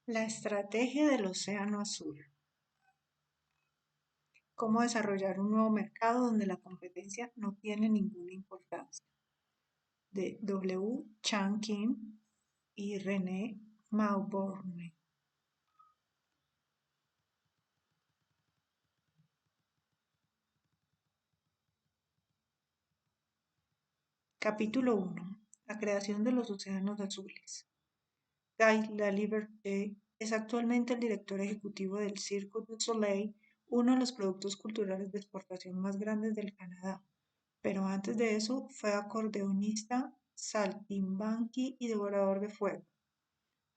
La estrategia del océano azul. Cómo desarrollar un nuevo mercado donde la competencia no tiene ninguna importancia. De W. Chan Kim y René Mauborgne. Capítulo 1. La creación de los océanos azules. Guy Laliberté es actualmente el director ejecutivo del Cirque du Soleil, uno de los productos culturales de exportación más grandes del Canadá. Pero antes de eso fue acordeonista, saltimbanqui y devorador de fuego.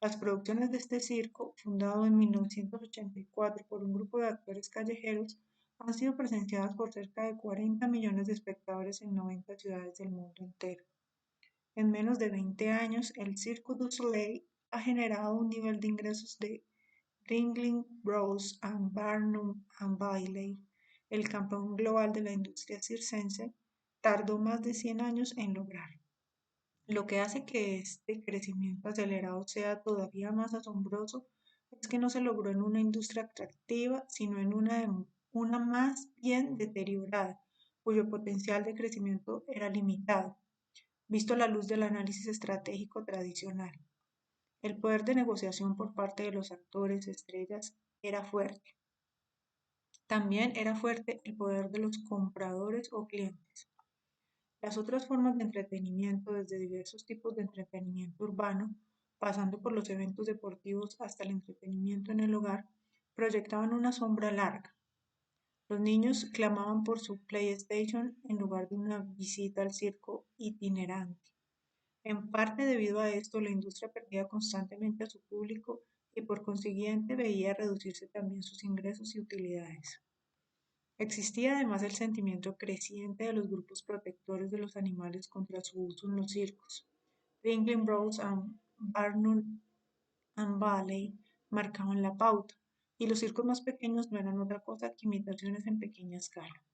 Las producciones de este circo, fundado en 1984 por un grupo de actores callejeros, han sido presenciadas por cerca de 40 millones de espectadores en 90 ciudades del mundo entero. En menos de 20 años, el Cirque du Soleil ha generado un nivel de ingresos de Ringling Bros. And Barnum and Bailey, el campeón global de la industria circense, tardó más de 100 años en lograr. Lo que hace que este crecimiento acelerado sea todavía más asombroso es que no se logró en una industria atractiva, sino en una más bien deteriorada, cuyo potencial de crecimiento era limitado, visto a la luz del análisis estratégico tradicional. El poder de negociación por parte de los actores estrellas era fuerte. También era fuerte el poder de los compradores o clientes. Las otras formas de entretenimiento, desde diversos tipos de entretenimiento urbano, pasando por los eventos deportivos hasta el entretenimiento en el hogar, proyectaban una sombra larga. Los niños clamaban por su PlayStation en lugar de una visita al circo itinerante. En parte debido a esto, la industria perdía constantemente a su público y por consiguiente veía reducirse también sus ingresos y utilidades. Existía además el sentimiento creciente de los grupos protectores de los animales contra su uso en los circos. Ringling Bros. And Barnum and Bailey marcaban la pauta, y los circos más pequeños no eran otra cosa que imitaciones en pequeña escala.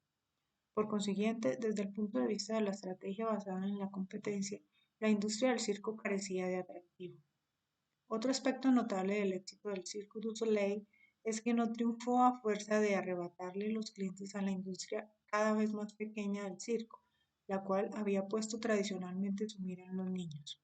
Por consiguiente, desde el punto de vista de la estrategia basada en la competencia, la industria del circo carecía de atractivo. Otro aspecto notable del éxito del Cirque du Soleil es que no triunfó a fuerza de arrebatarle los clientes a la industria cada vez más pequeña del circo, la cual había puesto tradicionalmente su mira en los niños.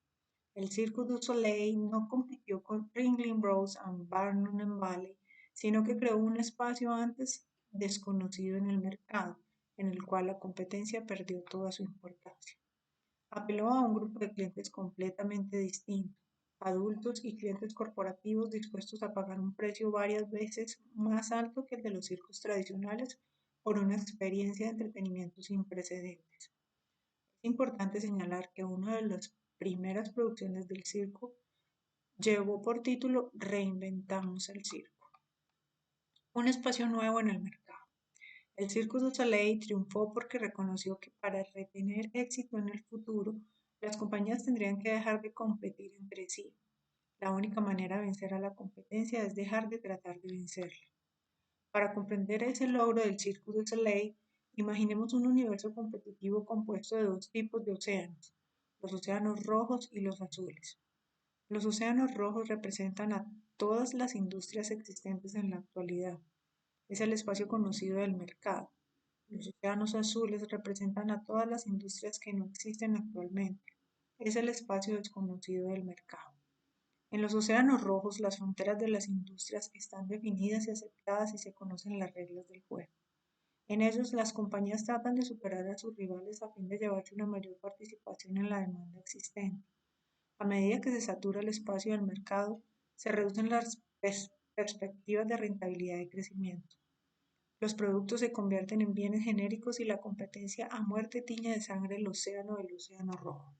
El Cirque du Soleil no compitió con Ringling Bros. And Barnum and Bailey, sino que creó un espacio antes desconocido en el mercado, en el cual la competencia perdió toda su importancia. Apeló a un grupo de clientes completamente distinto, adultos y clientes corporativos dispuestos a pagar un precio varias veces más alto que el de los circos tradicionales por una experiencia de entretenimiento sin precedentes. Es importante señalar que una de las primeras producciones del circo llevó por título Reinventamos el circo, un espacio nuevo en el mercado. El Cirque du Soleil triunfó porque reconoció que para retener éxito en el futuro, las compañías tendrían que dejar de competir entre sí. La única manera de vencer a la competencia es dejar de tratar de vencerla. Para comprender ese logro del Cirque du Soleil, imaginemos un universo competitivo compuesto de dos tipos de océanos, los océanos rojos y los azules. Los océanos rojos representan a todas las industrias existentes en la actualidad. Es el espacio conocido del mercado. Los océanos azules representan a todas las industrias que no existen actualmente. Es el espacio desconocido del mercado. En los océanos rojos, las fronteras de las industrias están definidas y aceptadas y se conocen las reglas del juego. En ellos, las compañías tratan de superar a sus rivales a fin de llevarse una mayor participación en la demanda existente. A medida que se satura el espacio del mercado, se reducen las perspectivas de rentabilidad y crecimiento. Los productos se convierten en bienes genéricos y la competencia a muerte tiñe de sangre el océano del océano rojo.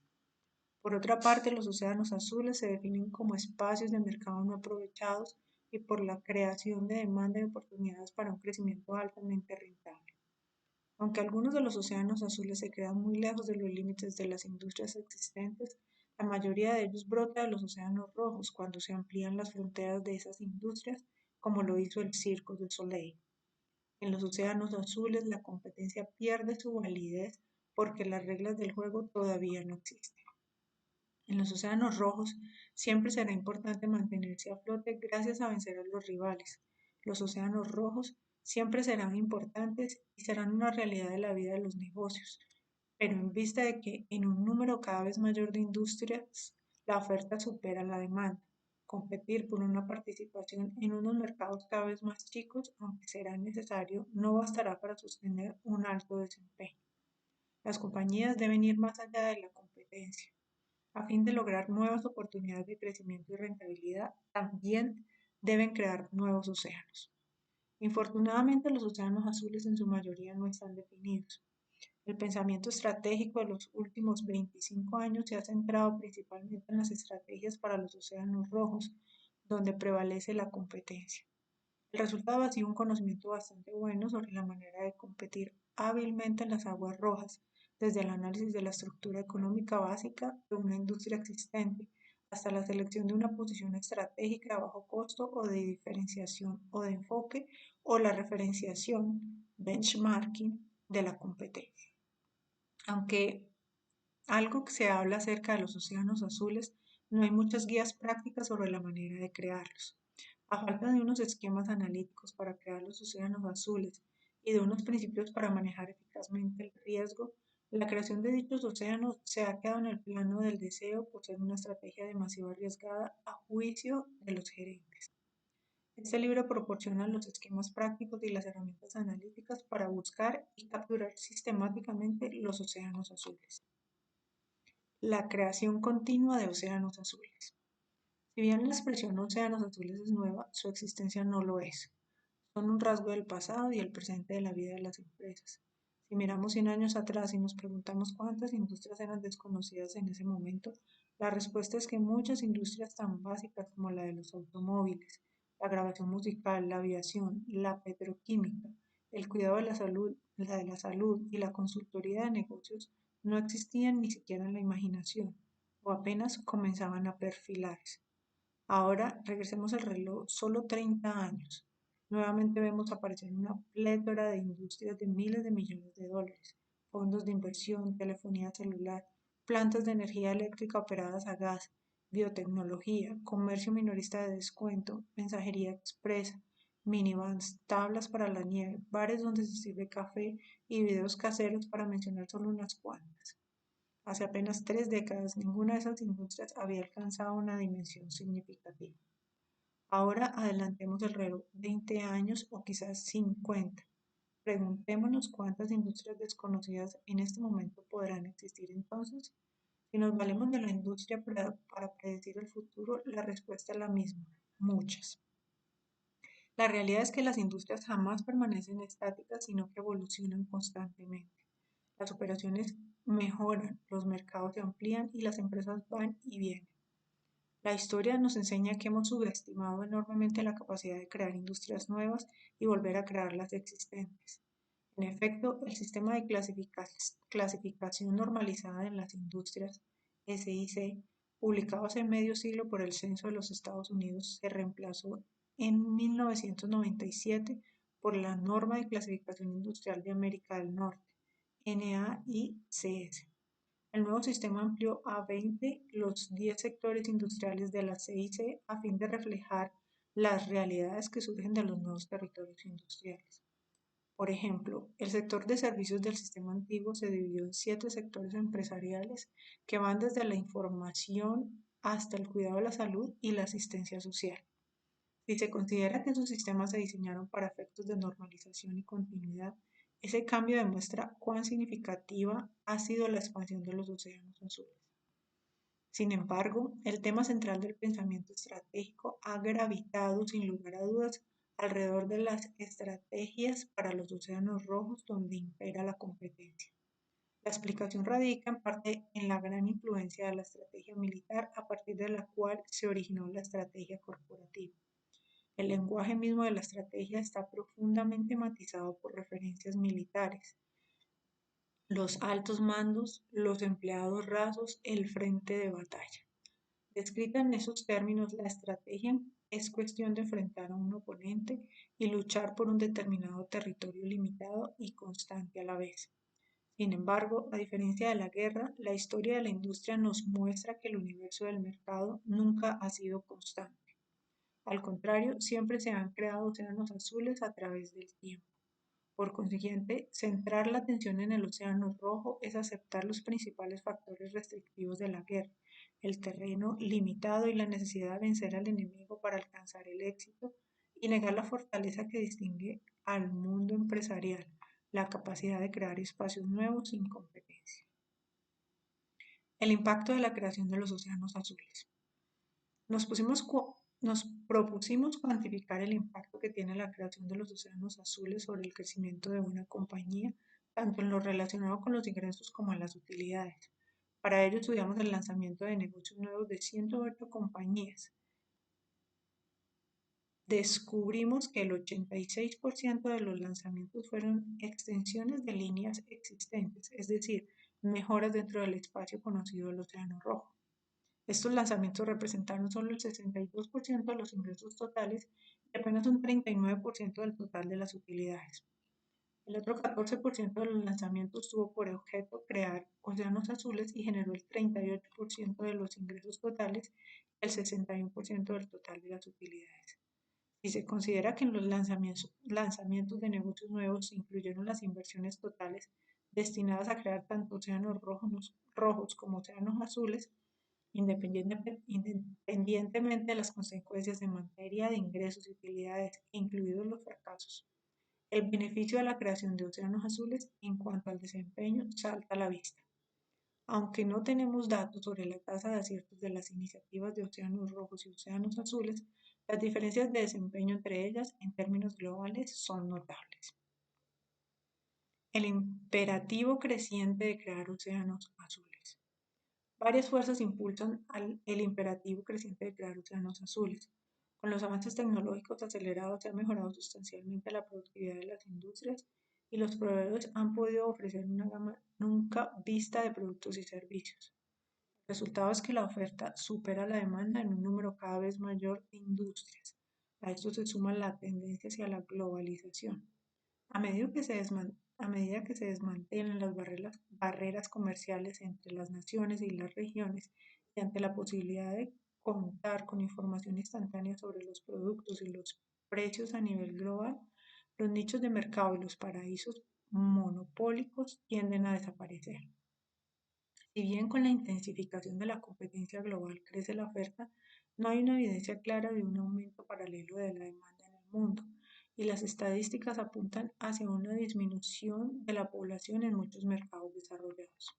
Por otra parte, los océanos azules se definen como espacios de mercado no aprovechados y por la creación de demanda y oportunidades para un crecimiento altamente rentable. Aunque algunos de los océanos azules se quedan muy lejos de los límites de las industrias existentes, la mayoría de ellos brota de los océanos rojos cuando se amplían las fronteras de esas industrias, como lo hizo el Cirque du Soleil. En los océanos azules la competencia pierde su validez porque las reglas del juego todavía no existen. En los océanos rojos siempre será importante mantenerse a flote gracias a vencer a los rivales. Los océanos rojos siempre serán importantes y serán una realidad de la vida de los negocios, pero en vista de que en un número cada vez mayor de industrias la oferta supera la demanda, competir por una participación en unos mercados cada vez más chicos, aunque será necesario, no bastará para sostener un alto desempeño. Las compañías deben ir más allá de la competencia. A fin de lograr nuevas oportunidades de crecimiento y rentabilidad, también deben crear nuevos océanos. Infortunadamente, los océanos azules en su mayoría no están definidos. El pensamiento estratégico de los últimos 25 años se ha centrado principalmente en las estrategias para los océanos rojos, donde prevalece la competencia. El resultado ha sido un conocimiento bastante bueno sobre la manera de competir hábilmente en las aguas rojas, desde el análisis de la estructura económica básica de una industria existente hasta la selección de una posición estratégica de bajo costo o de diferenciación o de enfoque o la referenciación, benchmarking de la competencia. Aunque algo que se habla acerca de los océanos azules, no hay muchas guías prácticas sobre la manera de crearlos. A falta de unos esquemas analíticos para crear los océanos azules y de unos principios para manejar eficazmente el riesgo, la creación de dichos océanos se ha quedado en el plano del deseo por ser una estrategia demasiado arriesgada a juicio de los gerentes. Este libro proporciona los esquemas prácticos y las herramientas analíticas para buscar y capturar sistemáticamente los océanos azules. La creación continua de océanos azules. Si bien la expresión océanos azules es nueva, su existencia no lo es. Son un rasgo del pasado y el presente de la vida de las empresas. Si miramos 100 años atrás y nos preguntamos cuántas industrias eran desconocidas en ese momento, la respuesta es que muchas industrias tan básicas como la de los automóviles, la grabación musical, la aviación, la petroquímica, el cuidado de la salud y la consultoría de negocios no existían ni siquiera en la imaginación o apenas comenzaban a perfilarse. Ahora regresemos al reloj solo 30 años. Nuevamente vemos aparecer una plétora de industrias de miles de millones de dólares, fondos de inversión, telefonía celular, plantas de energía eléctrica operadas a gas, biotecnología, comercio minorista de descuento, mensajería expresa, minivans, tablas para la nieve, bares donde se sirve café y videos caseros para mencionar solo unas cuantas. Hace apenas 3 décadas ninguna de esas industrias había alcanzado una dimensión significativa. Ahora adelantemos el reloj 20 años o quizás 50. Preguntémonos cuántas industrias desconocidas en este momento podrán existir entonces. Si nos valemos de la industria para predecir el futuro, la respuesta es la misma, muchas. La realidad es que las industrias jamás permanecen estáticas, sino que evolucionan constantemente. Las operaciones mejoran, los mercados se amplían y las empresas van y vienen. La historia nos enseña que hemos subestimado enormemente la capacidad de crear industrias nuevas y volver a crear las existentes. En efecto, el sistema de clasificación normalizada en las industrias, SIC, publicado hace medio siglo por el Censo de los Estados Unidos, se reemplazó en 1997 por la Norma de Clasificación Industrial de América del Norte, NAICS. El nuevo sistema amplió a 20 los 10 sectores industriales de la CIC a fin de reflejar las realidades que surgen de los nuevos territorios industriales. Por ejemplo, el sector de servicios del sistema antiguo se dividió en 7 sectores empresariales que van desde la información hasta el cuidado de la salud y la asistencia social. Si se considera que esos sistemas se diseñaron para efectos de normalización y continuidad, ese cambio demuestra cuán significativa ha sido la expansión de los océanos azules. Sin embargo, el tema central del pensamiento estratégico ha gravitado sin lugar a dudas alrededor de las estrategias para los océanos rojos donde impera la competencia. La explicación radica en parte en la gran influencia de la estrategia militar a partir de la cual se originó la estrategia corporativa. El lenguaje mismo de la estrategia está profundamente matizado por referencias militares, los altos mandos, los empleados rasos, el frente de batalla. Descrita en esos términos, la estrategia es cuestión de enfrentar a un oponente y luchar por un determinado territorio limitado y constante a la vez. Sin embargo, a diferencia de la guerra, la historia de la industria nos muestra que el universo del mercado nunca ha sido constante. Al contrario, siempre se han creado océanos azules a través del tiempo. Por consiguiente, centrar la atención en el océano rojo es aceptar los principales factores restrictivos de la guerra, el terreno limitado y la necesidad de vencer al enemigo para alcanzar el éxito, y negar la fortaleza que distingue al mundo empresarial, la capacidad de crear espacios nuevos sin competencia. El impacto de la creación de los océanos azules. Nos propusimos cuantificar el impacto que tiene la creación de los océanos azules sobre el crecimiento de una compañía, tanto en lo relacionado con los ingresos como en las utilidades. Para ello estudiamos el lanzamiento de negocios nuevos de 108 compañías. Descubrimos que el 86% de los lanzamientos fueron extensiones de líneas existentes, es decir, mejoras dentro del espacio conocido del Océano Rojo. Estos lanzamientos representaron solo el 62% de los ingresos totales y apenas un 39% del total de las utilidades. El otro 14% de los lanzamientos tuvo por objeto crear océanos azules y generó el 38% de los ingresos totales y el 61% del total de las utilidades. Si se considera que en los lanzamientos de negocios nuevos se incluyeron las inversiones totales destinadas a crear tanto océanos rojos como océanos azules, independientemente de las consecuencias en materia de ingresos y utilidades, incluidos los fracasos. El beneficio de la creación de océanos azules en cuanto al desempeño salta a la vista. Aunque no tenemos datos sobre la tasa de aciertos de las iniciativas de océanos rojos y océanos azules, las diferencias de desempeño entre ellas en términos globales son notables. El imperativo creciente de crear océanos azules. Varias fuerzas impulsan el imperativo creciente de crear océanos azules. Con los avances tecnológicos acelerados se ha mejorado sustancialmente la productividad de las industrias y los proveedores han podido ofrecer una gama nunca vista de productos y servicios. El resultado es que la oferta supera la demanda en un número cada vez mayor de industrias. A esto se suma la tendencia hacia la globalización. A medida que se desmantelen las barreras comerciales entre las naciones y las regiones y ante la posibilidad de contar con información instantánea sobre los productos y los precios a nivel global, los nichos de mercado y los paraísos monopólicos tienden a desaparecer. Si bien con la intensificación de la competencia global crece la oferta, no hay una evidencia clara de un aumento paralelo de la demanda en el mundo, y las estadísticas apuntan hacia una disminución de la población en muchos mercados desarrollados.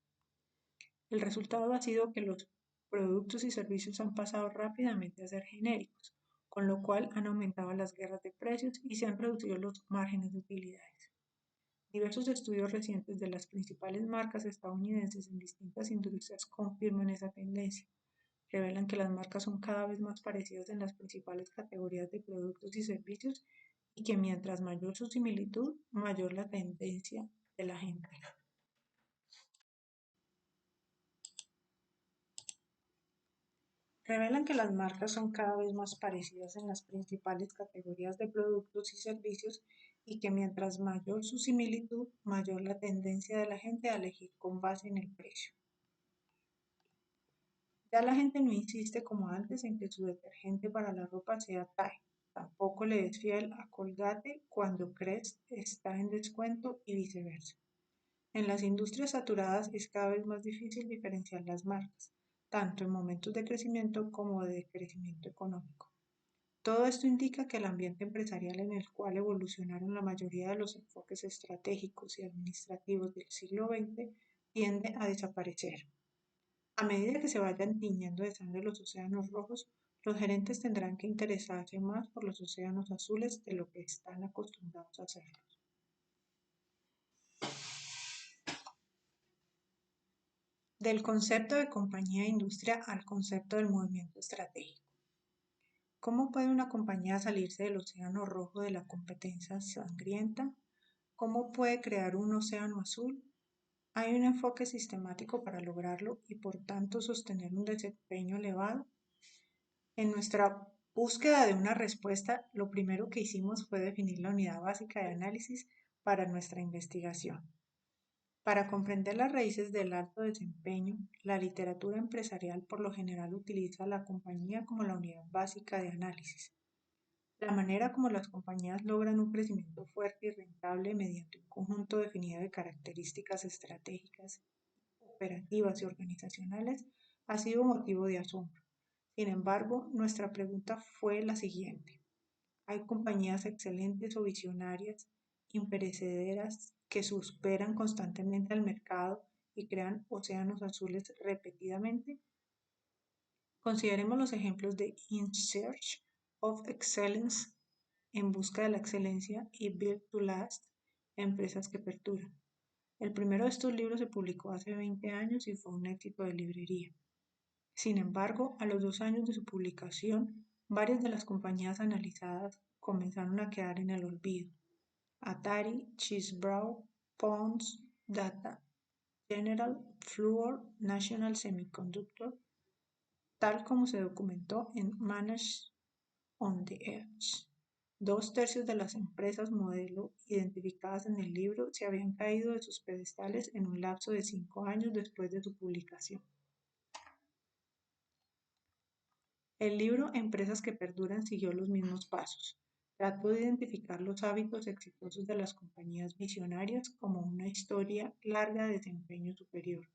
El resultado ha sido que los productos y servicios han pasado rápidamente a ser genéricos, con lo cual han aumentado las guerras de precios y se han reducido los márgenes de utilidades. Diversos estudios recientes de las principales marcas estadounidenses en distintas industrias confirman esa tendencia. Revelan que las marcas son cada vez más parecidas en las principales categorías de productos y servicios y que mientras mayor su similitud, mayor la tendencia de la gente. Revelan que las marcas son cada vez más parecidas en las principales categorías de productos y servicios y que mientras mayor su similitud, mayor la tendencia de la gente a elegir con base en el precio. Ya la gente no insiste como antes en que su detergente para la ropa sea Tide. Tampoco le es fiel a Colgate cuando Crest está en descuento y viceversa. En las industrias saturadas es cada vez más difícil diferenciar las marcas, tanto en momentos de crecimiento como de decrecimiento económico. Todo esto indica que el ambiente empresarial en el cual evolucionaron la mayoría de los enfoques estratégicos y administrativos del siglo XX tiende a desaparecer. A medida que se vayan tiñendo de sangre los océanos rojos, los gerentes tendrán que interesarse más por los océanos azules de lo que están acostumbrados a hacerlo. Del concepto de compañía e industria al concepto del movimiento estratégico. ¿Cómo puede una compañía salirse del océano rojo de la competencia sangrienta? ¿Cómo puede crear un océano azul? ¿Hay un enfoque sistemático para lograrlo y por tanto sostener un desempeño elevado? En nuestra búsqueda de una respuesta, lo primero que hicimos fue definir la unidad básica de análisis para nuestra investigación. Para comprender las raíces del alto desempeño, la literatura empresarial por lo general utiliza a la compañía como la unidad básica de análisis. La manera como las compañías logran un crecimiento fuerte y rentable mediante un conjunto definido de características estratégicas, operativas y organizacionales ha sido motivo de asombro. Sin embargo, nuestra pregunta fue la siguiente: ¿hay compañías excelentes o visionarias, imperecederas, que superan constantemente al mercado y crean océanos azules repetidamente? Consideremos los ejemplos de In Search of Excellence, En busca de la excelencia, y Built to Last, Empresas que perduran. El primero de estos libros se publicó hace 20 años y fue un éxito de librería. Sin embargo, a los 2 años de su publicación, varias de las compañías analizadas comenzaron a quedar en el olvido. Atari, Chesebrough, Pons, Data General, Fluor, National Semiconductor, tal como se documentó en Managed on the Edge. 2/3 de las empresas modelo identificadas en el libro se habían caído de sus pedestales en un lapso de 5 años después de su publicación. El libro Empresas que perduran siguió los mismos pasos. Trató de identificar los hábitos exitosos de las compañías visionarias como una historia larga de desempeño superior.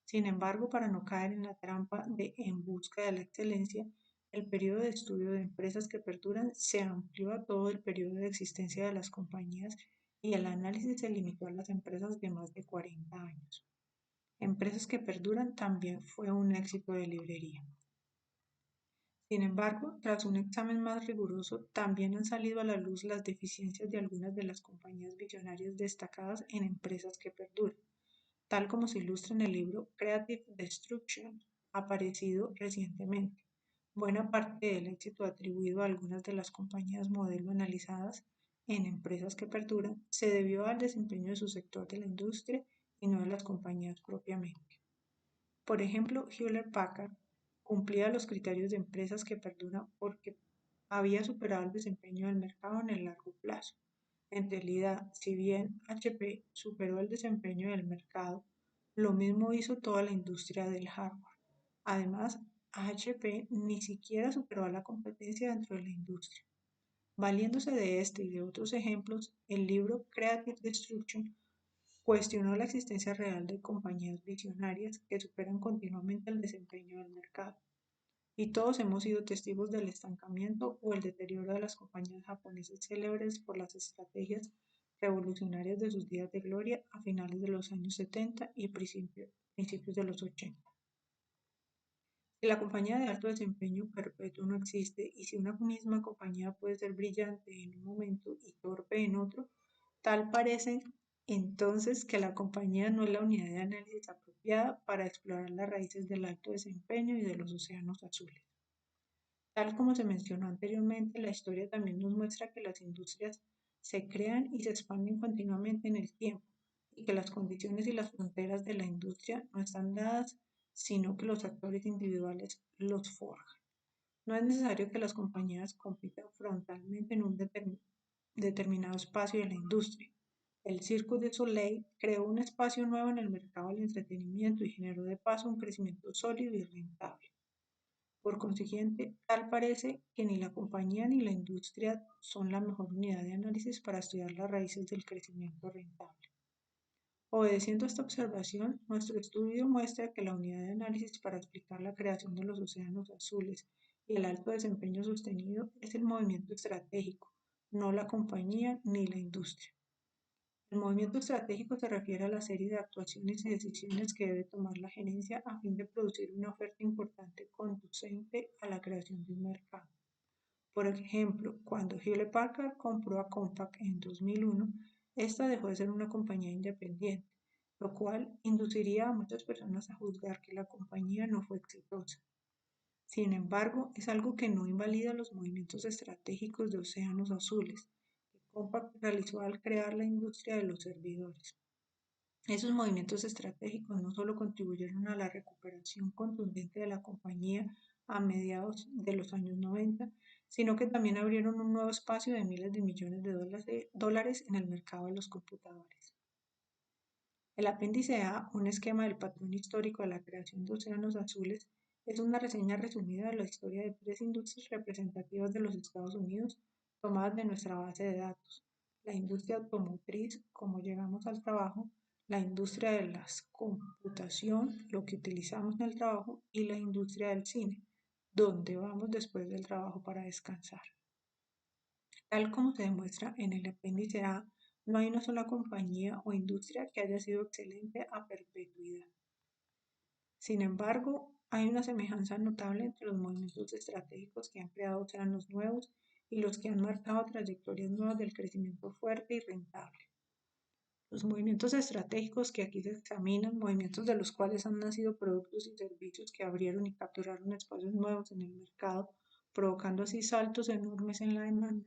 Sin embargo, para no caer en la trampa de En busca de la excelencia, el periodo de estudio de empresas que perduran se amplió a todo el periodo de existencia de las compañías y el análisis se limitó a las empresas de más de 40 años. Empresas que perduran también fue un éxito de librería. Sin embargo, tras un examen más riguroso, también han salido a la luz las deficiencias de algunas de las compañías visionarias destacadas en empresas que perduran, tal como se ilustra en el libro Creative Destruction, aparecido recientemente. Buena parte del éxito atribuido a algunas de las compañías modelo analizadas en empresas que perduran se debió al desempeño de su sector de la industria y no de las compañías propiamente. Por ejemplo, Hewlett-Packard cumplía los criterios de empresas que perduran porque había superado el desempeño del mercado en el largo plazo. En realidad, si bien HP superó el desempeño del mercado, lo mismo hizo toda la industria del hardware. Además, HP ni siquiera superó a la competencia dentro de la industria. Valiéndose de este y de otros ejemplos, el libro Creative Destruction cuestionó la existencia real de compañías visionarias que superan continuamente el desempeño del mercado. Y todos hemos sido testigos del estancamiento o el deterioro de las compañías japonesas célebres por las estrategias revolucionarias de sus días de gloria a finales de los años 70 y principios de los 80. Si la compañía de alto desempeño perpetuo no existe y si una misma compañía puede ser brillante en un momento y torpe en otro, tal parece entonces que la compañía no es la unidad de análisis apropiada para explorar las raíces del alto desempeño y de los océanos azules. Tal como se mencionó anteriormente, la historia también nos muestra que las industrias se crean y se expanden continuamente en el tiempo y que las condiciones y las fronteras de la industria no están dadas, sino que los actores individuales los forjan. No es necesario que las compañías compitan frontalmente en un determinado espacio de la industria. El Cirque du Soleil creó un espacio nuevo en el mercado del entretenimiento y generó de paso un crecimiento sólido y rentable. Por consiguiente, tal parece que ni la compañía ni la industria son la mejor unidad de análisis para estudiar las raíces del crecimiento rentable. Obedeciendo a esta observación, nuestro estudio muestra que la unidad de análisis para explicar la creación de los océanos azules y el alto desempeño sostenido es el movimiento estratégico, no la compañía ni la industria. El movimiento estratégico se refiere a la serie de actuaciones y decisiones que debe tomar la gerencia a fin de producir una oferta importante conducente a la creación de un mercado. Por ejemplo, cuando Hewlett Packard compró a Compaq en 2001, esta dejó de ser una compañía independiente, lo cual induciría a muchas personas a juzgar que la compañía no fue exitosa. Sin embargo, es algo que no invalida los movimientos estratégicos de océanos azules que Compaq realizó al crear la industria de los servidores. Esos movimientos estratégicos no solo contribuyeron a la recuperación contundente de la compañía a mediados de los años 90, sino que también abrieron un nuevo espacio de miles de millones de dólares en el mercado de los computadores. El apéndice A, un esquema del patrón histórico de la creación de océanos azules, es una reseña resumida de la historia de tres industrias representativas de los Estados Unidos tomadas de nuestra base de datos: la industria automotriz, cómo llegamos al trabajo; la industria de la computación, lo que utilizamos en el trabajo; y la industria del cine, donde vamos después del trabajo para descansar. Tal como se demuestra en el apéndice A, no hay una sola compañía o industria que haya sido excelente a perpetuidad. Sin embargo, hay una semejanza notable entre los movimientos estratégicos que han creado océanos nuevos y los que han marcado trayectorias nuevas del crecimiento fuerte y rentable. Los movimientos estratégicos que aquí se examinan, movimientos de los cuales han nacido productos y servicios que abrieron y capturaron espacios nuevos en el mercado, provocando así saltos enormes en la demanda.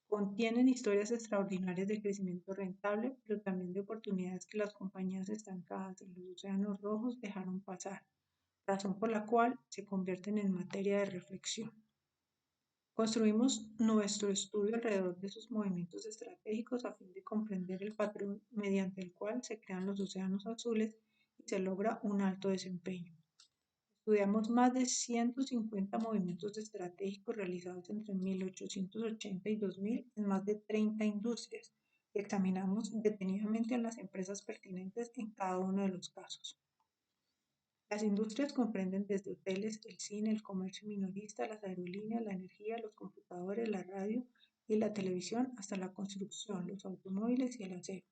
Contienen historias extraordinarias de crecimiento rentable, pero también de oportunidades que las compañías estancadas en los océanos rojos dejaron pasar, razón por la cual se convierten en materia de reflexión. Construimos nuestro estudio alrededor de esos movimientos estratégicos a fin de comprender el patrón mediante el cual se crean los océanos azules y se logra un alto desempeño. Estudiamos más de 150 movimientos estratégicos realizados entre 1880 y 2000 en más de 30 industrias y examinamos detenidamente a las empresas pertinentes en cada uno de los casos. Las industrias comprenden desde hoteles, el cine, el comercio minorista, las aerolíneas, la energía, los computadores, la radio y la televisión, hasta la construcción, los automóviles y el acero.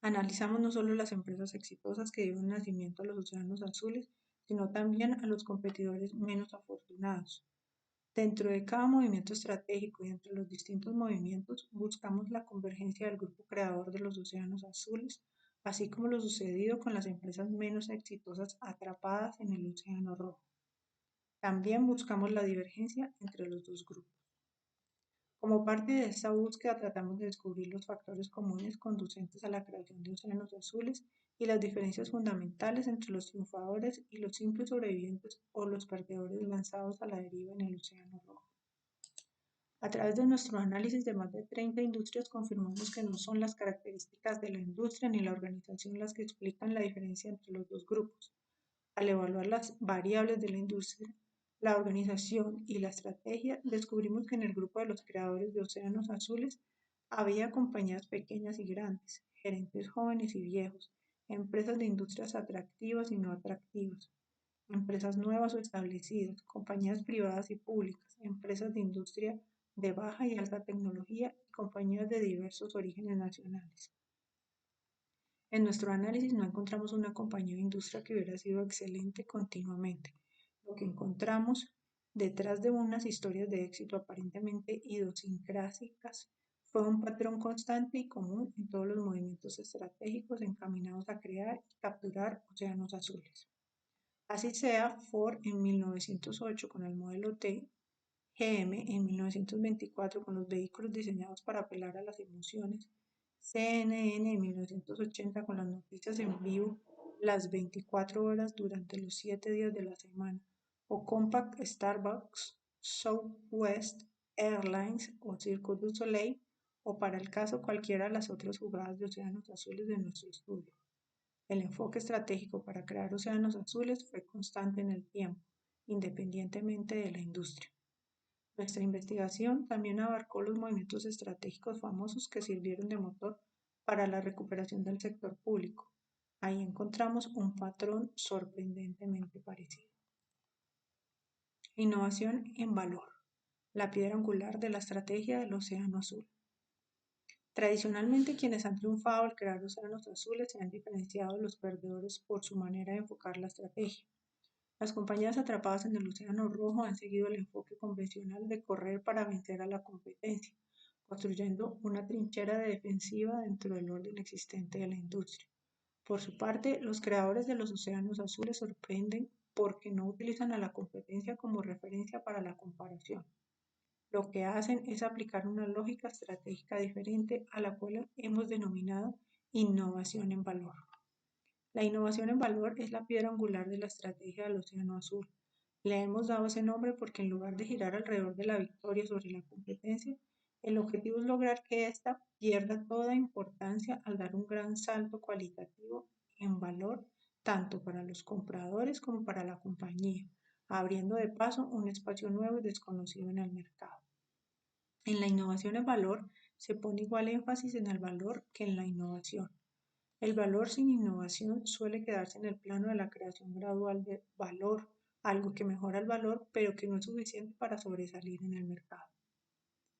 Analizamos no solo las empresas exitosas que dieron nacimiento a los océanos azules, sino también a los competidores menos afortunados. Dentro de cada movimiento estratégico y entre los distintos movimientos, buscamos la convergencia del grupo creador de los océanos azules, así como lo sucedido con las empresas menos exitosas atrapadas en el océano rojo. También buscamos la divergencia entre los dos grupos. Como parte de esta búsqueda tratamos de descubrir los factores comunes conducentes a la creación de océanos azules y las diferencias fundamentales entre los triunfadores y los simples sobrevivientes o los perdedores lanzados a la deriva en el océano rojo. A través de nuestro análisis de más de 30 industrias confirmamos que no son las características de la industria ni la organización las que explican la diferencia entre los dos grupos. Al evaluar las variables de la industria, la organización y la estrategia, descubrimos que en el grupo de los creadores de océanos azules había compañías pequeñas y grandes, gerentes jóvenes y viejos, empresas de industrias atractivas y no atractivas, empresas nuevas o establecidas, compañías privadas y públicas, empresas de industria de baja y alta tecnología y compañías de diversos orígenes nacionales. En nuestro análisis no encontramos una compañía o industria que hubiera sido excelente continuamente. Lo que encontramos detrás de unas historias de éxito aparentemente idiosincrásicas fue un patrón constante y común en todos los movimientos estratégicos encaminados a crear y capturar océanos azules. Así sea, Ford en 1908 con el modelo T, GM en 1924 con los vehículos diseñados para apelar a las emociones, CNN en 1980 con las noticias en vivo las 24 horas durante los 7 días de la semana, o Compaq, Starbucks, Southwest Airlines o Cirque du Soleil, o para el caso cualquiera de las otras jugadas de océanos azules de nuestro estudio. El enfoque estratégico para crear océanos azules fue constante en el tiempo, independientemente de la industria. Nuestra investigación también abarcó los movimientos estratégicos famosos que sirvieron de motor para la recuperación del sector público. Ahí encontramos un patrón sorprendentemente parecido. Innovación en valor, la piedra angular de la estrategia del océano azul. Tradicionalmente, quienes han triunfado al crear océanos azules se han diferenciado de los perdedores por su manera de enfocar la estrategia. Las compañías atrapadas en el océano rojo han seguido el enfoque convencional de correr para vencer a la competencia, construyendo una trinchera de defensiva dentro del orden existente de la industria. Por su parte, los creadores de los océanos azules sorprenden porque no utilizan a la competencia como referencia para la comparación. Lo que hacen es aplicar una lógica estratégica diferente a la cual hemos denominado innovación en valor. La innovación en valor es la piedra angular de la estrategia del océano azul. Le hemos dado ese nombre porque en lugar de girar alrededor de la victoria sobre la competencia, El objetivo es lograr que ésta pierda toda importancia al dar un gran salto cualitativo en valor tanto para los compradores como para la compañía, abriendo de paso un espacio nuevo y desconocido en el mercado. En la innovación en valor se pone igual énfasis en el valor que en la innovación. El valor sin innovación suele quedarse en el plano de la creación gradual de valor, algo que mejora el valor, pero que no es suficiente para sobresalir en el mercado.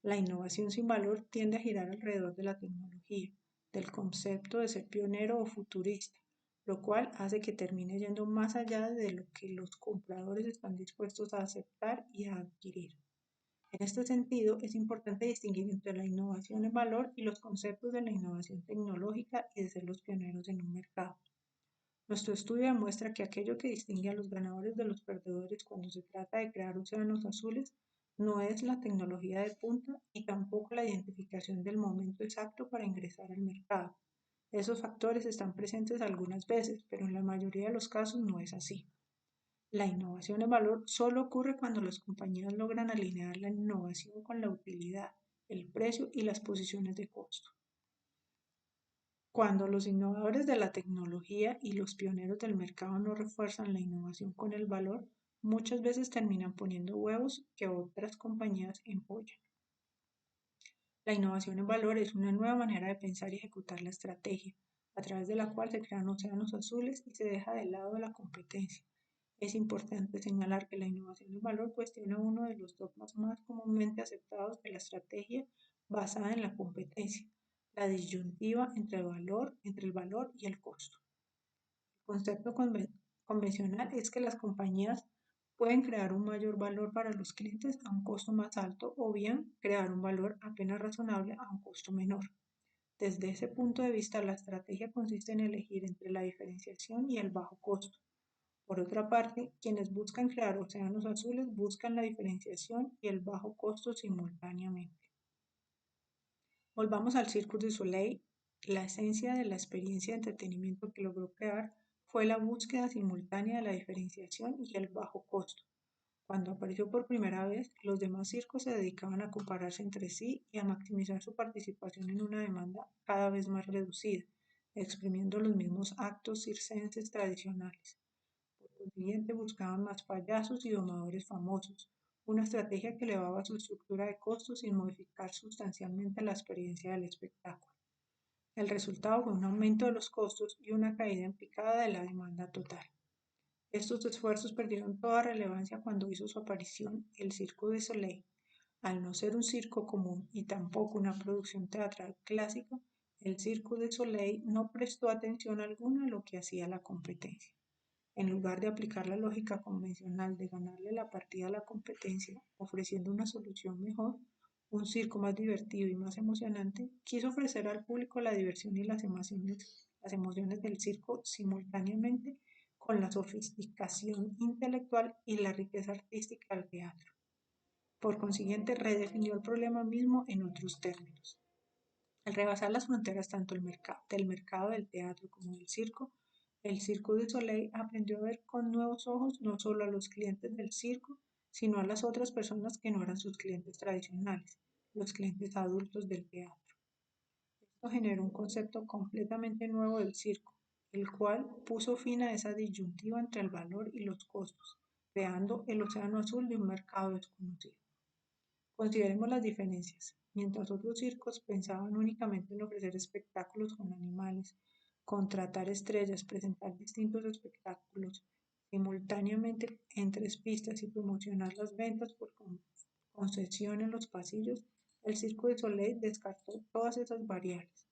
La innovación sin valor tiende a girar alrededor de la tecnología, del concepto de ser pionero o futurista, lo cual hace que termine yendo más allá de lo que los compradores están dispuestos a aceptar y a adquirir. En este sentido, es importante distinguir entre la innovación en valor y los conceptos de la innovación tecnológica y de ser los pioneros en un mercado. Nuestro estudio demuestra que aquello que distingue a los ganadores de los perdedores cuando se trata de crear océanos azules no es la tecnología de punta y tampoco la identificación del momento exacto para ingresar al mercado. Esos factores están presentes algunas veces, pero en la mayoría de los casos no es así. La innovación en valor solo ocurre cuando las compañías logran alinear la innovación con la utilidad, el precio y las posiciones de costo. Cuando los innovadores de la tecnología y los pioneros del mercado no refuerzan la innovación con el valor, muchas veces terminan poniendo huevos que otras compañías empollan. La innovación en valor es una nueva manera de pensar y ejecutar la estrategia, a través de la cual se crean océanos azules y se deja de lado la competencia. Es importante señalar que la innovación en valor cuestiona uno de los dogmas más comúnmente aceptados de la estrategia basada en la competencia, la disyuntiva entre el valor y el costo. El concepto convencional es que las compañías pueden crear un mayor valor para los clientes a un costo más alto o bien crear un valor apenas razonable a un costo menor. Desde ese punto de vista, la estrategia consiste en elegir entre la diferenciación y el bajo costo. Por otra parte, quienes buscan crear océanos azules buscan la diferenciación y el bajo costo simultáneamente. Volvamos al Cirque du Soleil. La esencia de la experiencia de entretenimiento que logró crear fue la búsqueda simultánea de la diferenciación y el bajo costo. Cuando apareció por primera vez, los demás circos se dedicaban a compararse entre sí y a maximizar su participación en una demanda cada vez más reducida, exprimiendo los mismos actos circenses tradicionales. Por consiguiente, buscaban más payasos y domadores famosos, una estrategia que elevaba su estructura de costos sin modificar sustancialmente la experiencia del espectáculo. El resultado fue un aumento de los costos y una caída en picada de la demanda total. Estos esfuerzos perdieron toda relevancia cuando hizo su aparición el Cirque du Soleil. Al no ser un circo común y tampoco una producción teatral clásica, el Cirque du Soleil no prestó atención alguna a lo que hacía la competencia. En lugar de aplicar la lógica convencional de ganarle la partida a la competencia, ofreciendo una solución mejor, un circo más divertido y más emocionante, quiso ofrecer al público la diversión y las emociones del circo simultáneamente con la sofisticación intelectual y la riqueza artística del teatro. Por consiguiente, redefinió el problema mismo en otros términos. Al rebasar las fronteras tanto del mercado del teatro como del circo, el Cirque du Soleil aprendió a ver con nuevos ojos no solo a los clientes del circo, sino a las otras personas que no eran sus clientes tradicionales, los clientes adultos del teatro. Esto generó un concepto completamente nuevo del circo, el cual puso fin a esa disyuntiva entre el valor y los costos, creando el océano azul de un mercado desconocido. Consideremos las diferencias. Mientras otros circos pensaban únicamente en ofrecer espectáculos con animales, contratar estrellas, presentar distintos espectáculos simultáneamente en tres pistas y promocionar las ventas por concesión en los pasillos, el Cirque du Soleil descartó todas esas variables.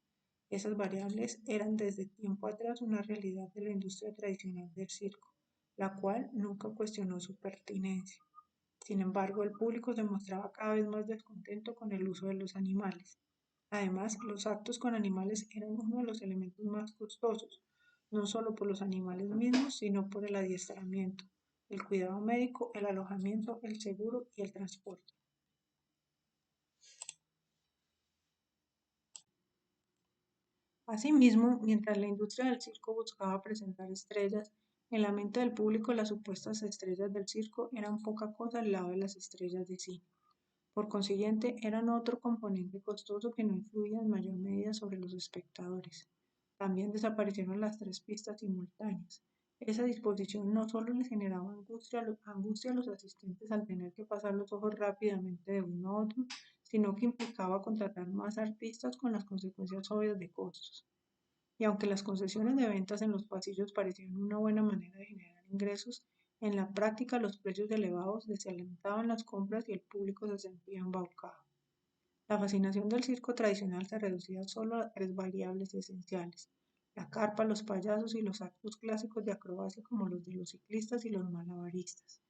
Esas variables eran desde tiempo atrás una realidad de la industria tradicional del circo, la cual nunca cuestionó su pertinencia. Sin embargo, el público se mostraba cada vez más descontento con el uso de los animales. Además, los actos con animales eran uno de los elementos más costosos, no solo por los animales mismos, sino por el adiestramiento, el cuidado médico, el alojamiento, el seguro y el transporte. Asimismo, mientras la industria del circo buscaba presentar estrellas, en la mente del público las supuestas estrellas del circo eran poca cosa al lado de las estrellas de cine. Por consiguiente, eran otro componente costoso que no influía en mayor medida sobre los espectadores. También desaparecieron las tres pistas simultáneas. Esa disposición no solo les generaba angustia a los asistentes al tener que pasar los ojos rápidamente de uno a otro, sino que implicaba contratar más artistas con las consecuencias obvias de costos. Y aunque las concesiones de ventas en los pasillos parecían una buena manera de generar ingresos, en la práctica los precios elevados desalentaban las compras y el público se sentía embaucado. La fascinación del circo tradicional se reducía solo a tres variables esenciales: la carpa, los payasos y los actos clásicos de acrobacia como los de los ciclistas y los malabaristas.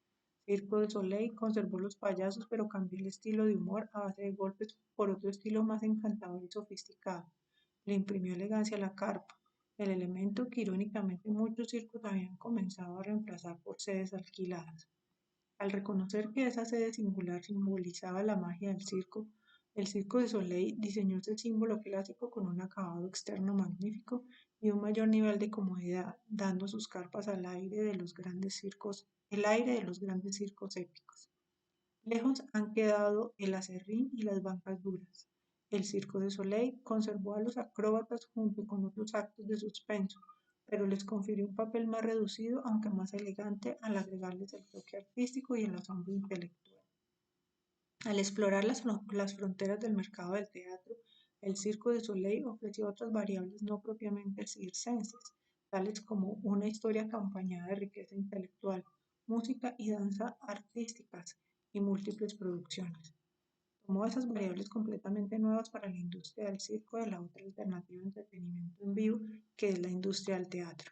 Circo de Soleil conservó los payasos pero cambió el estilo de humor a base de golpes por otro estilo más encantador y sofisticado. Le imprimió elegancia a la carpa, el elemento que irónicamente muchos circos habían comenzado a reemplazar por sedes alquiladas. Al reconocer que esa sede singular simbolizaba la magia del circo, el Circo de Soleil diseñó ese símbolo clásico con un acabado externo magnífico y un mayor nivel de comodidad, dando sus carpas al aire de los grandes circos, el aire de los grandes circos épicos. Lejos han quedado el aserrín y las bancas duras. El Circo de Soleil conservó a los acróbatas junto con otros actos de suspenso, pero les confirió un papel más reducido, aunque más elegante, al agregarles el toque artístico y el asombro intelectual. Al explorar las fronteras del mercado del teatro, el Circo de Soleil ofreció otras variables no propiamente circenses, tales como una historia acompañada de riqueza intelectual, música y danza artísticas y múltiples producciones. Tomó esas variables completamente nuevas para la industria del circo de la otra alternativa de entretenimiento en vivo que es la industria del teatro.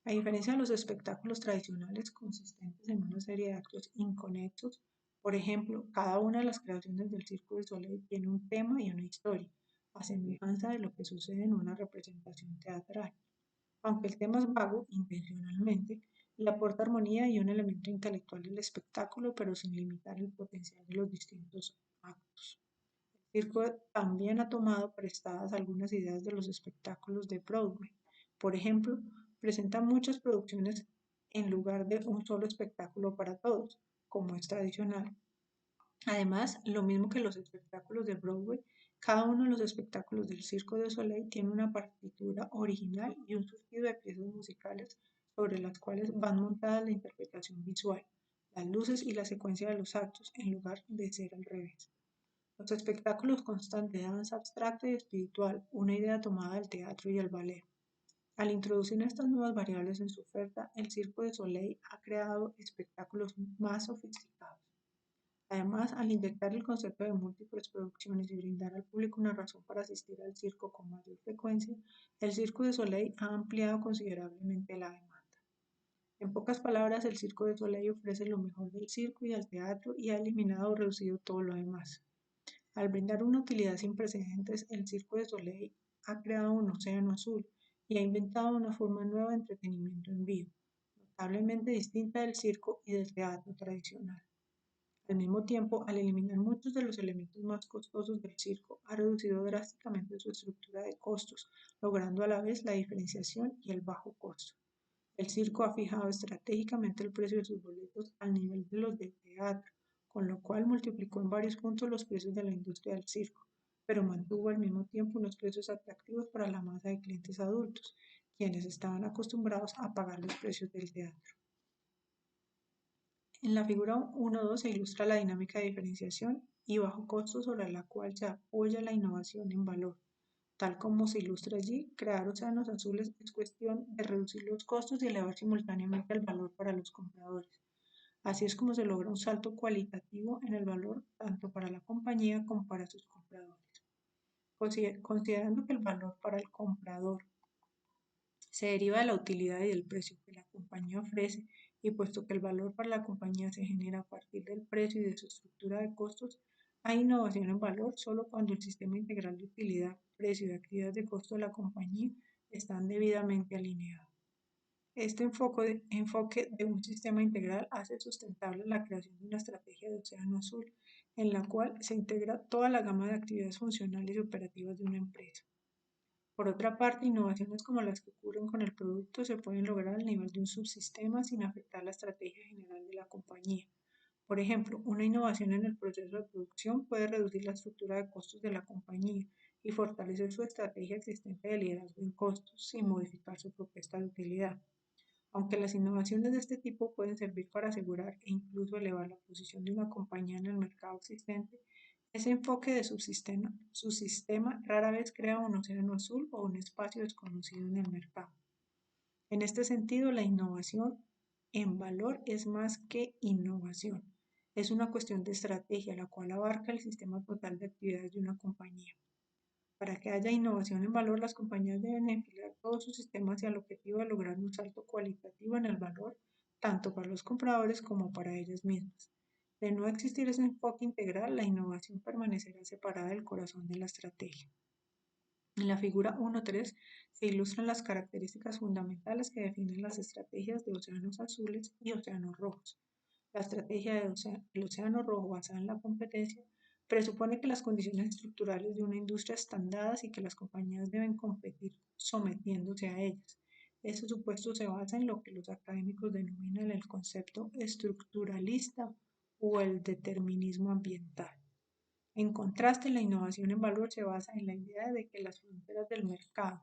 A diferencia de los espectáculos tradicionales consistentes en una serie de actos inconexos, por ejemplo, cada una de las creaciones del Circo de Soleil tiene un tema y una historia, a semejanza de lo que sucede en una representación teatral. Aunque el tema es vago, intencionalmente, le aporta armonía y un elemento intelectual al espectáculo, pero sin limitar el potencial de los distintos actos. El circo también ha tomado prestadas algunas ideas de los espectáculos de Broadway. Por ejemplo, presenta muchas producciones en lugar de un solo espectáculo para todos, como es tradicional. Además, lo mismo que los espectáculos de Broadway, cada uno de los espectáculos del Circo de Soleil tiene una partitura original y un surtido de piezas musicales sobre las cuales van montadas la interpretación visual, las luces y la secuencia de los actos, en lugar de ser al revés. Los espectáculos constan de danza abstracta y espiritual, una idea tomada del teatro y el ballet. Al introducir estas nuevas variables en su oferta, el Circo de Soleil ha creado espectáculos más sofisticados. Además, al inyectar el concepto de múltiples producciones y brindar al público una razón para asistir al circo con mayor frecuencia, el Circo de Soleil ha ampliado considerablemente la demanda. En pocas palabras, el Circo de Soleil ofrece lo mejor del circo y del teatro y ha eliminado o reducido todo lo demás. Al brindar una utilidad sin precedentes, el Circo de Soleil ha creado un océano azul y ha inventado una forma nueva de entretenimiento en vivo, notablemente distinta del circo y del teatro tradicional. Al mismo tiempo, al eliminar muchos de los elementos más costosos del circo, ha reducido drásticamente su estructura de costos, logrando a la vez la diferenciación y el bajo costo. El circo ha fijado estratégicamente el precio de sus boletos al nivel de los del teatro, con lo cual multiplicó en varios puntos los precios de la industria del circo, pero mantuvo al mismo tiempo unos precios atractivos para la masa de clientes adultos, quienes estaban acostumbrados a pagar los precios del teatro. En la figura 1.2 se ilustra la dinámica de diferenciación y bajo costo sobre la cual se apoya la innovación en valor. Tal como se ilustra allí, crear océanos azules es cuestión de reducir los costos y elevar simultáneamente el valor para los compradores. Así es como se logra un salto cualitativo en el valor tanto para la compañía como para sus compradores. Considerando que el valor para el comprador se deriva de la utilidad y del precio que la compañía ofrece, y puesto que el valor para la compañía se genera a partir del precio y de su estructura de costos, hay innovación en valor solo cuando el sistema integral de utilidad, precio y actividades de costo de la compañía están debidamente alineados. Este enfoque de un sistema integral hace sustentable la creación de una estrategia de océano azul, en la cual se integra toda la gama de actividades funcionales y operativas de una empresa. Por otra parte, innovaciones como las que ocurren con el producto se pueden lograr al nivel de un subsistema sin afectar la estrategia general de la compañía. Por ejemplo, una innovación en el proceso de producción puede reducir la estructura de costos de la compañía y fortalecer su estrategia existente de liderazgo en costos sin modificar su propuesta de utilidad. Aunque las innovaciones de este tipo pueden servir para asegurar e incluso elevar la posición de una compañía en el mercado existente, ese enfoque de subsistema rara vez crea un océano azul o un espacio desconocido en el mercado. En este sentido, la innovación en valor es más que innovación. Es una cuestión de estrategia, la cual abarca el sistema total de actividades de una compañía. Para que haya innovación en valor, las compañías deben enfilar todos sus sistemas hacia el objetivo de lograr un salto cualitativo en el valor, tanto para los compradores como para ellas mismas. De no existir ese enfoque integral, la innovación permanecerá separada del corazón de la estrategia. En la figura 1.3 se ilustran las características fundamentales que definen las estrategias de océanos azules y océanos rojos. La estrategia del océano rojo basada en la competencia presupone que las condiciones estructurales de una industria están dadas y que las compañías deben competir sometiéndose a ellas. Este supuesto se basa en lo que los académicos denominan el concepto estructuralista o el determinismo ambiental. En contraste, la innovación en valor se basa en la idea de que las fronteras del mercado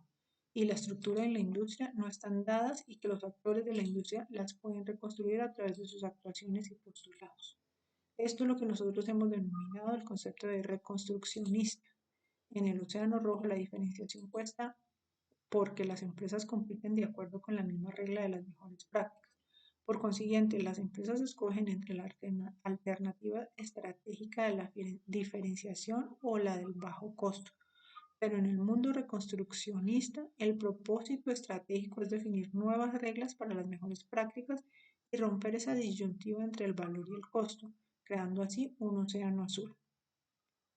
y la estructura de la industria no están dadas y que los actores de la industria las pueden reconstruir a través de sus actuaciones y postulados. Esto es lo que nosotros hemos denominado el concepto de reconstruccionista. En el océano rojo la diferenciación cuesta porque las empresas compiten de acuerdo con la misma regla de las mejores prácticas. Por consiguiente, las empresas escogen entre la alternativa estratégica de la diferenciación o la del bajo costo. Pero en el mundo reconstruccionista, el propósito estratégico es definir nuevas reglas para las mejores prácticas y romper esa disyuntiva entre el valor y el costo, creando así un océano azul.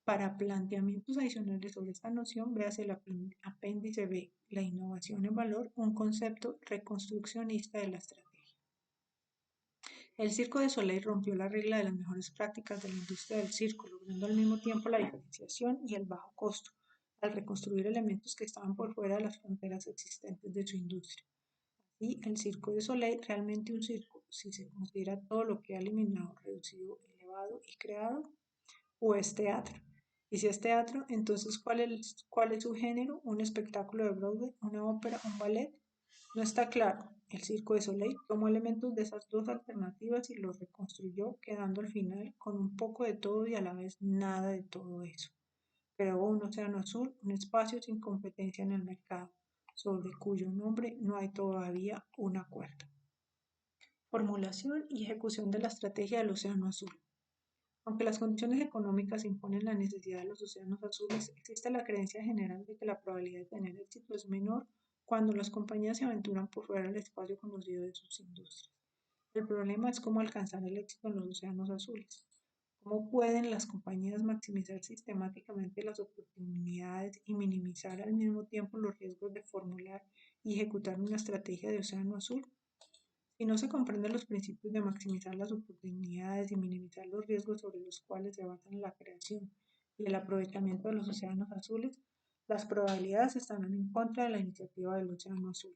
Para planteamientos adicionales sobre esta noción, véase el apéndice B, la innovación en valor, un concepto reconstruccionista de la estrategia. El Circo de Soleil rompió la regla de las mejores prácticas de la industria del circo, logrando al mismo tiempo la diferenciación y el bajo costo, al reconstruir elementos que estaban por fuera de las fronteras existentes de su industria. Y el Circo de Soleil, realmente un circo, si se considera todo lo que ha eliminado, reducido, elevado y creado, o es teatro. Y si es teatro, entonces ¿cuál es su género? ¿Un espectáculo de Broadway? ¿Una ópera? ¿Un ballet? No está claro. El Circo de Soleil tomó elementos de esas dos alternativas y los reconstruyó, quedando al final con un poco de todo y a la vez nada de todo eso. Creó un océano azul, un espacio sin competencia en el mercado, sobre cuyo nombre no hay todavía un acuerdo. Formulación y ejecución de la estrategia del océano azul. Aunque las condiciones económicas imponen la necesidad de los océanos azules, existe la creencia general de que la probabilidad de tener éxito es menor cuando las compañías se aventuran por fuera del espacio conocido de sus industrias. El problema es cómo alcanzar el éxito en los océanos azules. ¿Cómo pueden las compañías maximizar sistemáticamente las oportunidades y minimizar al mismo tiempo los riesgos de formular y ejecutar una estrategia de océano azul? Si no se comprenden los principios de maximizar las oportunidades y minimizar los riesgos sobre los cuales se basan la creación y el aprovechamiento de los océanos azules, las probabilidades estarán en contra de la iniciativa del océano azul.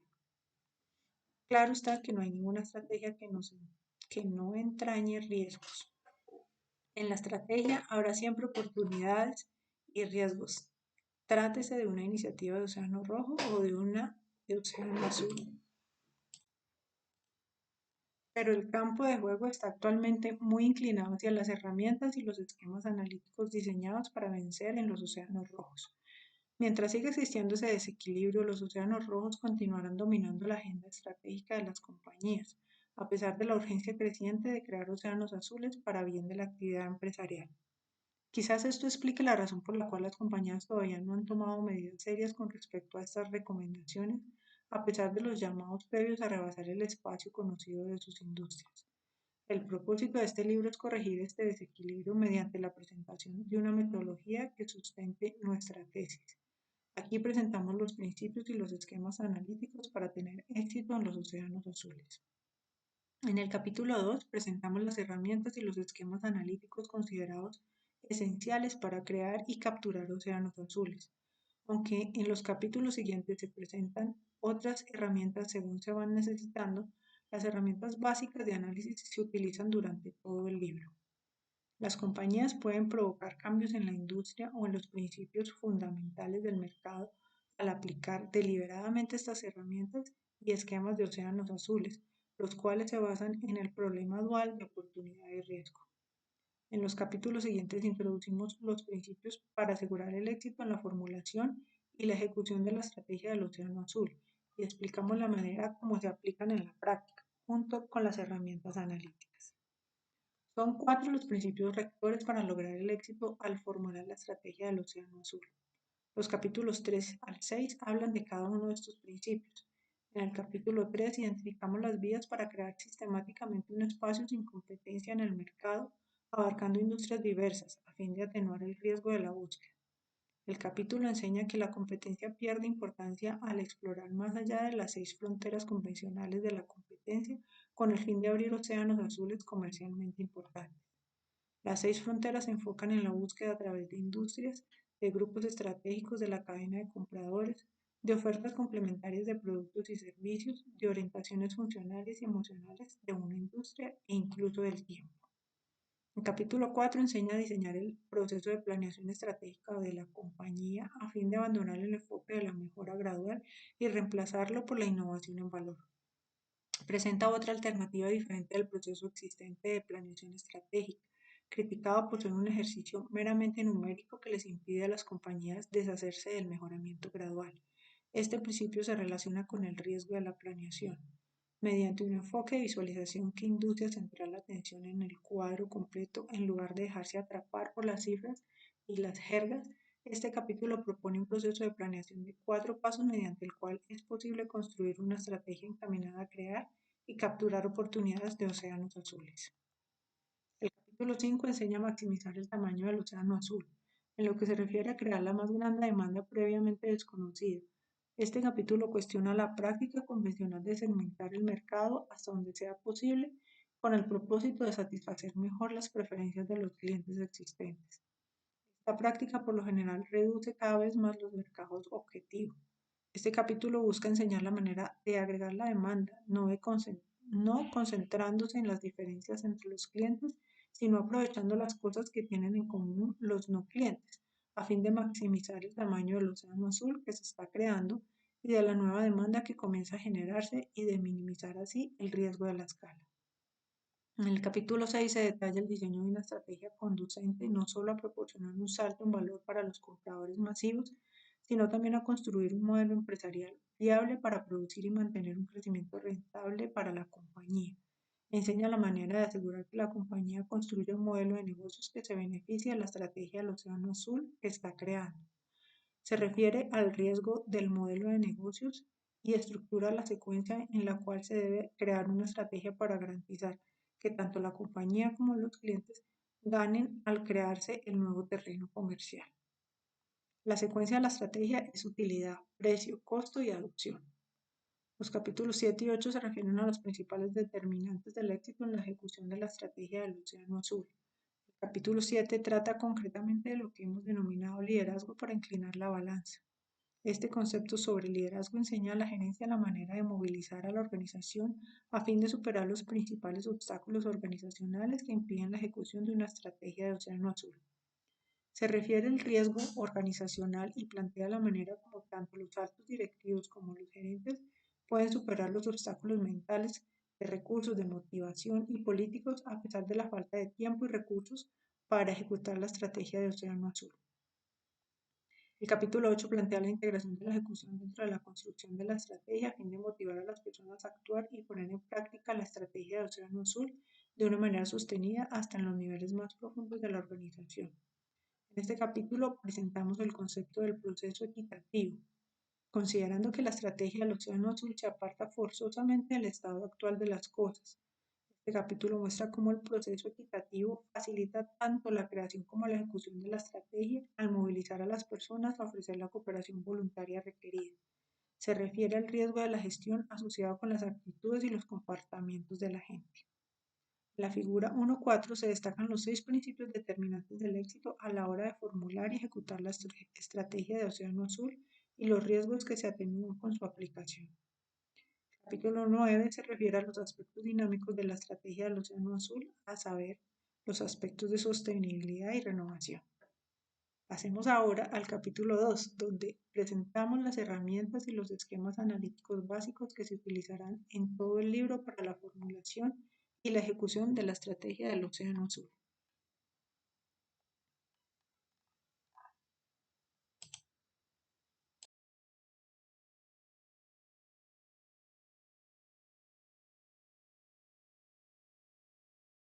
Claro está que no hay ninguna estrategia que no entrañe riesgos. En la estrategia habrá siempre oportunidades y riesgos. Trátese de una iniciativa de océano rojo o de una de océano azul. Pero el campo de juego está actualmente muy inclinado hacia las herramientas y los esquemas analíticos diseñados para vencer en los océanos rojos. Mientras siga existiendo ese desequilibrio, los océanos rojos continuarán dominando la agenda estratégica de las compañías, a pesar de la urgencia creciente de crear océanos azules para bien de la actividad empresarial. Quizás esto explique la razón por la cual las compañías todavía no han tomado medidas serias con respecto a estas recomendaciones, a pesar de los llamados previos a rebasar el espacio conocido de sus industrias. El propósito de este libro es corregir este desequilibrio mediante la presentación de una metodología que sustente nuestra tesis. Aquí presentamos los principios y los esquemas analíticos para tener éxito en los océanos azules. En el capítulo 2 presentamos las herramientas y los esquemas analíticos considerados esenciales para crear y capturar océanos azules, aunque en los capítulos siguientes se presentan otras herramientas según se van necesitando. Las herramientas básicas de análisis se utilizan durante todo el libro. Las compañías pueden provocar cambios en la industria o en los principios fundamentales del mercado al aplicar deliberadamente estas herramientas y esquemas de océanos azules, los cuales se basan en el problema dual de oportunidad y riesgo. En los capítulos siguientes introducimos los principios para asegurar el éxito en la formulación y la ejecución de la estrategia del Océano Azul y explicamos la manera como se aplican en la práctica, junto con las herramientas analíticas. Son cuatro los principios rectores para lograr el éxito al formular la estrategia del Océano Azul. Los capítulos 3 al 6 hablan de cada uno de estos principios. En el capítulo 3 identificamos las vías para crear sistemáticamente un espacio sin competencia en el mercado, abarcando industrias diversas, a fin de atenuar el riesgo de la búsqueda. El capítulo enseña que la competencia pierde importancia al explorar más allá de las 6 fronteras convencionales de la competencia, con el fin de abrir océanos azules comercialmente importantes. Las 6 fronteras se enfocan en la búsqueda a través de industrias, de grupos estratégicos de la cadena de compradores, de ofertas complementarias de productos y servicios, de orientaciones funcionales y emocionales de una industria e incluso del tiempo. El capítulo 4 enseña a diseñar el proceso de planeación estratégica de la compañía a fin de abandonar el enfoque de la mejora gradual y reemplazarlo por la innovación en valor. Presenta otra alternativa diferente al proceso existente de planeación estratégica, criticado por ser un ejercicio meramente numérico que les impide a las compañías deshacerse del mejoramiento gradual. Este principio se relaciona con el riesgo de la planeación. Mediante un enfoque de visualización que induce a centrar la atención en el cuadro completo en lugar de dejarse atrapar por las cifras y las jergas, este capítulo propone un proceso de planeación de 4 pasos mediante el cual es posible construir una estrategia encaminada a crear y capturar oportunidades de océanos azules. El capítulo 5 enseña a maximizar el tamaño del océano azul, en lo que se refiere a crear la más grande demanda previamente desconocida. Este capítulo cuestiona la práctica convencional de segmentar el mercado hasta donde sea posible con el propósito de satisfacer mejor las preferencias de los clientes existentes. Esta práctica por lo general reduce cada vez más los mercados objetivos. Este capítulo busca enseñar la manera de agregar la demanda, no concentrándose en las diferencias entre los clientes, sino aprovechando las cosas que tienen en común los no clientes, a fin de maximizar el tamaño del océano azul que se está creando y de la nueva demanda que comienza a generarse y de minimizar así el riesgo de la escala. En el capítulo 6 se detalla el diseño de una estrategia conducente no solo a proporcionar un salto en valor para los compradores masivos, sino también a construir un modelo empresarial viable para producir y mantener un crecimiento rentable para la compañía. Enseña la manera de asegurar que la compañía construya un modelo de negocios que se beneficie de la estrategia del océano azul que está creando. Se refiere al riesgo del modelo de negocios y estructura la secuencia en la cual se debe crear una estrategia para garantizar que tanto la compañía como los clientes ganen al crearse el nuevo terreno comercial. La secuencia de la estrategia es utilidad, precio, costo y adopción. Los capítulos 7 y 8 se refieren a los principales determinantes del éxito en la ejecución de la estrategia del Océano Azul. El capítulo 7 trata concretamente de lo que hemos denominado liderazgo para inclinar la balanza. Este concepto sobre liderazgo enseña a la gerencia la manera de movilizar a la organización a fin de superar los principales obstáculos organizacionales que impiden la ejecución de una estrategia de Océano Azul. Se refiere al riesgo organizacional y plantea la manera como tanto los altos directivos como los gerentes pueden superar los obstáculos mentales, de recursos, de motivación y políticos a pesar de la falta de tiempo y recursos para ejecutar la estrategia de Océano Azul. El capítulo 8 plantea la integración de la ejecución dentro de la construcción de la estrategia a fin de motivar a las personas a actuar y poner en práctica la estrategia de Océano Azul de una manera sostenida hasta en los niveles más profundos de la organización. En este capítulo presentamos el concepto del proceso equitativo, considerando que la estrategia del Océano Azul se aparta forzosamente del estado actual de las cosas. Este capítulo muestra cómo el proceso equitativo facilita tanto la creación como la ejecución de la estrategia al movilizar a las personas a ofrecer la cooperación voluntaria requerida. Se refiere al riesgo de la gestión asociado con las actitudes y los comportamientos de la gente. En la figura 1.4 se destacan los 6 principios determinantes del éxito a la hora de formular y ejecutar la estrategia de Océano Azul y los riesgos que se atenúan con su aplicación. Capítulo 9 se refiere a los aspectos dinámicos de la estrategia del Océano Azul, a saber, los aspectos de sostenibilidad y renovación. Pasemos ahora al capítulo 2, donde presentamos las herramientas y los esquemas analíticos básicos que se utilizarán en todo el libro para la formulación y la ejecución de la estrategia del Océano Azul.